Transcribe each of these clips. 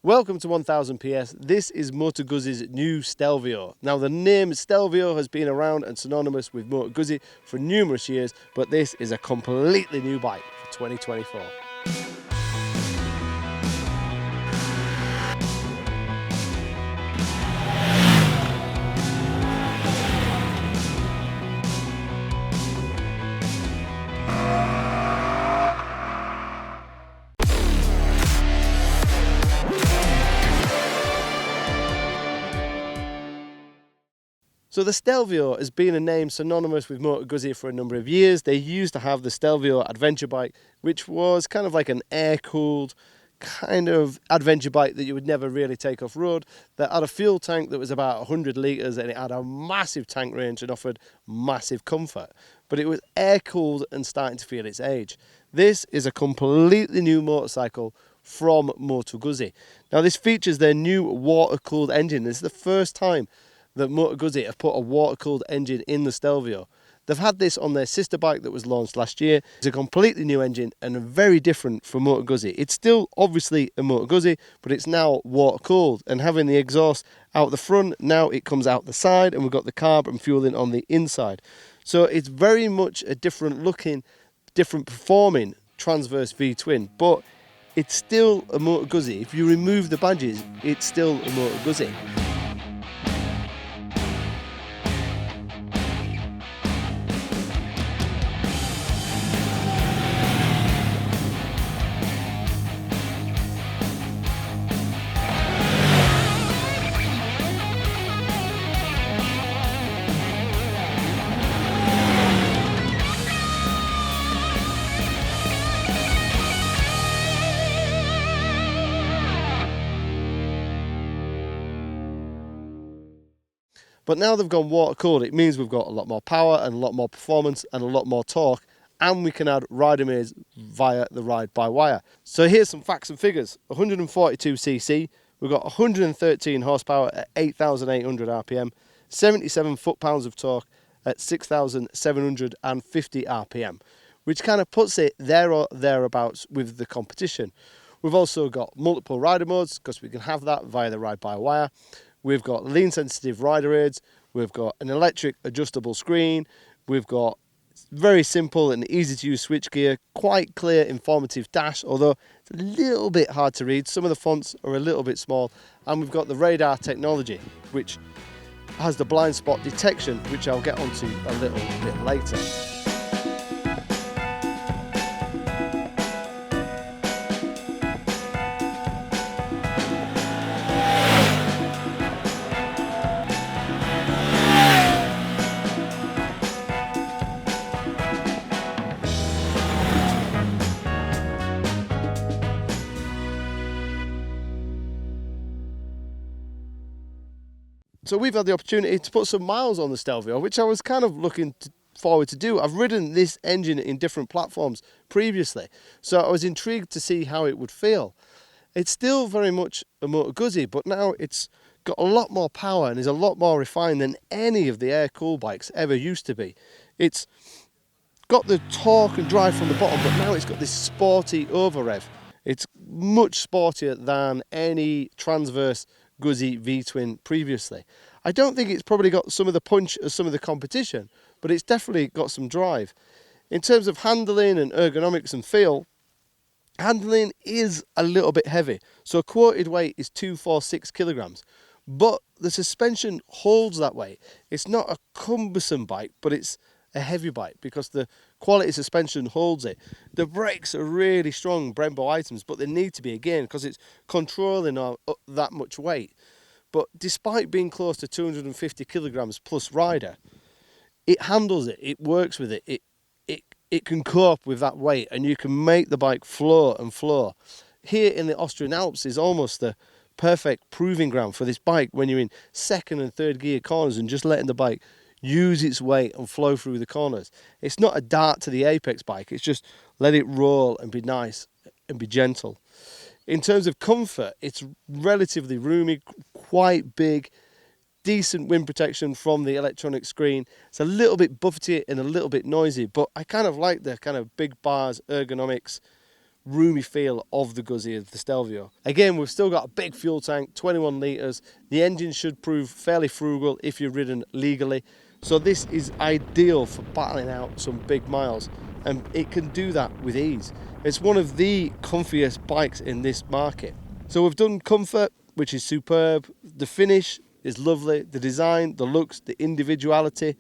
Welcome to 1000 PS. This is Moto Guzzi's new Stelvio. Now the name Stelvio has been around and synonymous with Moto Guzzi for numerous years, but this is a completely new bike for 2024. So the Stelvio has been a name synonymous with Moto Guzzi for a number of years. They used to have the Stelvio adventure bike, which was kind of like an air-cooled kind of adventure bike that you would never really take off road, that had a fuel tank that was about 100 litres and it had a massive tank range and offered massive comfort. But it was air-cooled and starting to feel its age. This is a completely new motorcycle from Moto Guzzi. Now this features their new water-cooled engine. This is the first time that Moto Guzzi have put a water-cooled engine in the Stelvio. They've had this on their sister bike that was launched last year. It's a completely new engine and very different from Moto Guzzi. It's still obviously a Moto Guzzi, but it's now water-cooled, and having the exhaust out the front, now it comes out the side, and we've got the carb and fueling on the inside. So it's very much a different looking, different performing transverse V-twin, but it's still a Moto Guzzi. If you remove the badges, it's still a Moto Guzzi. But now they've gone water cooled, it means we've got a lot more power and a lot more performance and a lot more torque, and we can add rider modes via the ride-by-wire. So here's some facts and figures. 142cc, we've got 113 horsepower at 8,800 RPM, 77 foot-pounds of torque at 6,750 RPM, which kind of puts it there or thereabouts with the competition. We've also got multiple rider modes, because we can have that via the ride-by-wire. We've got lean sensitive rider aids, we've got an electric adjustable screen, we've got very simple and easy to use switchgear, quite clear informative dash, although it's a little bit hard to read, some of the fonts are a little bit small, and we've got the radar technology, which has the blind spot detection, which I'll get onto a little bit later. So we've had the opportunity to put some miles on the Stelvio, which I was kind of looking forward to do. I've ridden this engine in different platforms previously, so I was intrigued to see how it would feel. It's still very much a Moto Guzzi, but now it's got a lot more power and is a lot more refined than any of the air-cooled bikes ever used to be. It's got the torque and drive from the bottom, but now it's got this sporty over-rev. It's much sportier than any transverse Guzzi V-twin previously. I don't think it's probably got some of the punch as some of the competition, but it's definitely got some drive. In terms of handling and ergonomics and feel, handling is a little bit heavy. So quoted weight is 246 kilograms, but the suspension holds that weight. It's not a cumbersome bike, but it's a heavy bike because the quality suspension holds it. The brakes are really strong Brembo items, but they need to be again because it's controlling that much weight. But despite being close to 250 kilograms plus rider, it handles it, it works with it, it can cope with that weight, and you can make the bike flow and flow. Here in the Austrian Alps is almost the perfect proving ground for this bike when you're in second and third gear corners and just letting the bike use its weight and flow through the corners. It's not a dart to the apex bike, it's just let it roll and be nice and be gentle. In terms of comfort, it's relatively roomy, quite big, decent wind protection from the electronic screen. It's a little bit buffety and a little bit noisy, but I kind of like the kind of big bars, ergonomics, roomy feel of the Guzzi of the Stelvio. Again, we've still got a big fuel tank, 21 litres. The engine should prove fairly frugal if you're ridden legally. So this is ideal for battling out some big miles, and it can do that with ease. It's one of the comfiest bikes in this market. So we've done comfort, which is superb. The finish is lovely. The design, the looks, the individuality.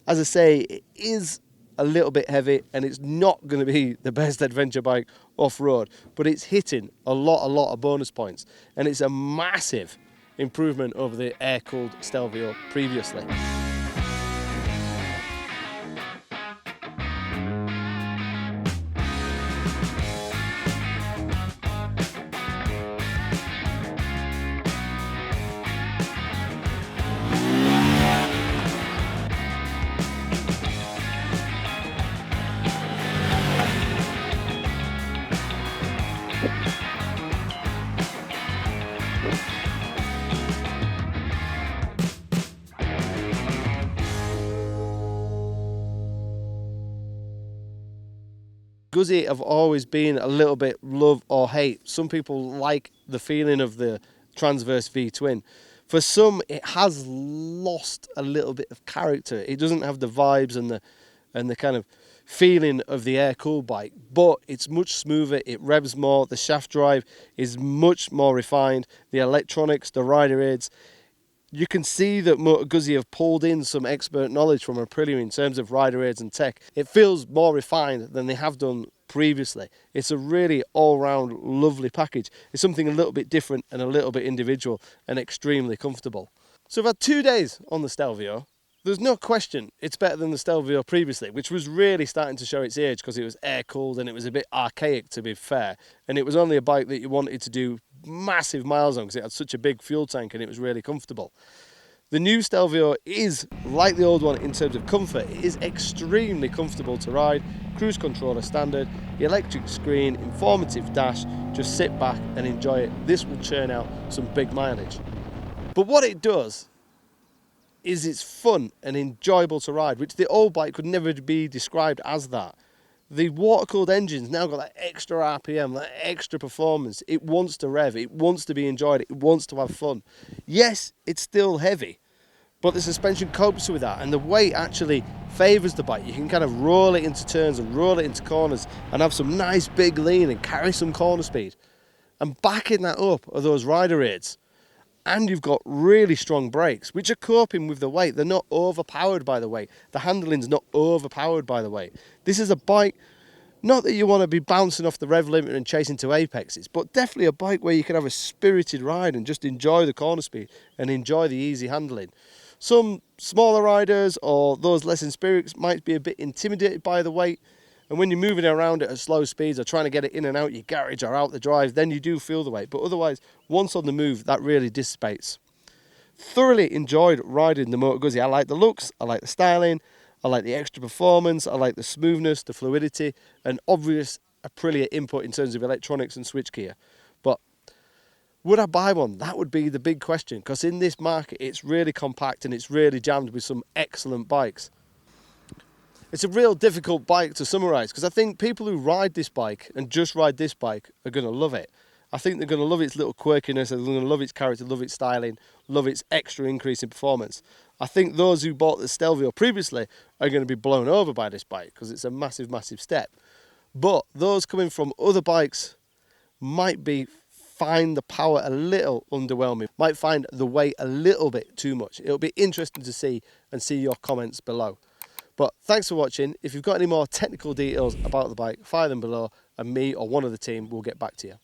As I say, it is a little bit heavy, and it's not going to be the best adventure bike off-road, but it's hitting a lot of bonus points, and it's a massive improvement over the air-cooled Stelvio previously. Guzzi have always been a little bit love or hate. Some people like the feeling of the transverse V-twin. For some, it has lost a little bit of character. It doesn't have the vibes and the kind of feeling of the air-cooled bike, but it's much smoother, it revs more, the shaft drive is much more refined, the electronics, the rider aids. You can see that Moto Guzzi have pulled in some expert knowledge from Aprilia in terms of rider aids and tech. It feels more refined than they have done previously. It's a really all-round lovely package. It's something a little bit different and a little bit individual and extremely comfortable. So I've had 2 days on the Stelvio. There's no question it's better than the Stelvio previously, which was really starting to show its age because it was air-cooled and it was a bit archaic, to be fair. And it was only a bike that you wanted to do massive miles on because it had such a big fuel tank and it was really comfortable. The new Stelvio is like the old one in terms of comfort. It is extremely comfortable to ride, cruise controller standard, electric screen, informative dash. Just sit back and enjoy it. This will churn out some big mileage. But what it does is it's fun and enjoyable to ride, which the old bike could never be described as that. The water-cooled engine's now got that extra RPM, that extra performance. It wants to rev, it wants to be enjoyed, it wants to have fun. Yes, it's still heavy, but the suspension copes with that, and the weight actually favours the bike. You can kind of roll it into turns and roll it into corners and have some nice big lean and carry some corner speed. And backing that up are those rider aids. And you've got really strong brakes, which are coping with the weight. They're not overpowered by the weight. The handling's not overpowered by the weight. This is a bike, not that you want to be bouncing off the rev limiter and chasing to apexes, but definitely a bike where you can have a spirited ride and just enjoy the corner speed and enjoy the easy handling. Some smaller riders or those less experienced might be a bit intimidated by the weight. And when you're moving around at slow speeds or trying to get it in and out your garage or out the drive, then you do feel the weight. But otherwise, once on the move, that really dissipates. Thoroughly enjoyed riding the Moto Guzzi. I like the looks, I like the styling, I like the extra performance, I like the smoothness, the fluidity, and obvious Aprilia input in terms of electronics and switchgear. But would I buy one? That would be the big question, because in this market, it's really compact and it's really jammed with some excellent bikes. It's a real difficult bike to summarise because I think people who ride this bike and just ride this bike are going to love it. I think they're going to love its little quirkiness, they're going to love its character, love its styling, love its extra increase in performance. I think those who bought the Stelvio previously are going to be blown over by this bike because it's a massive, massive step. But those coming from other bikes might find the power a little underwhelming, might find the weight a little bit too much. It'll be interesting to see your comments below. But thanks for watching. If you've got any more technical details about the bike, fire them below and me or one of the team will get back to you.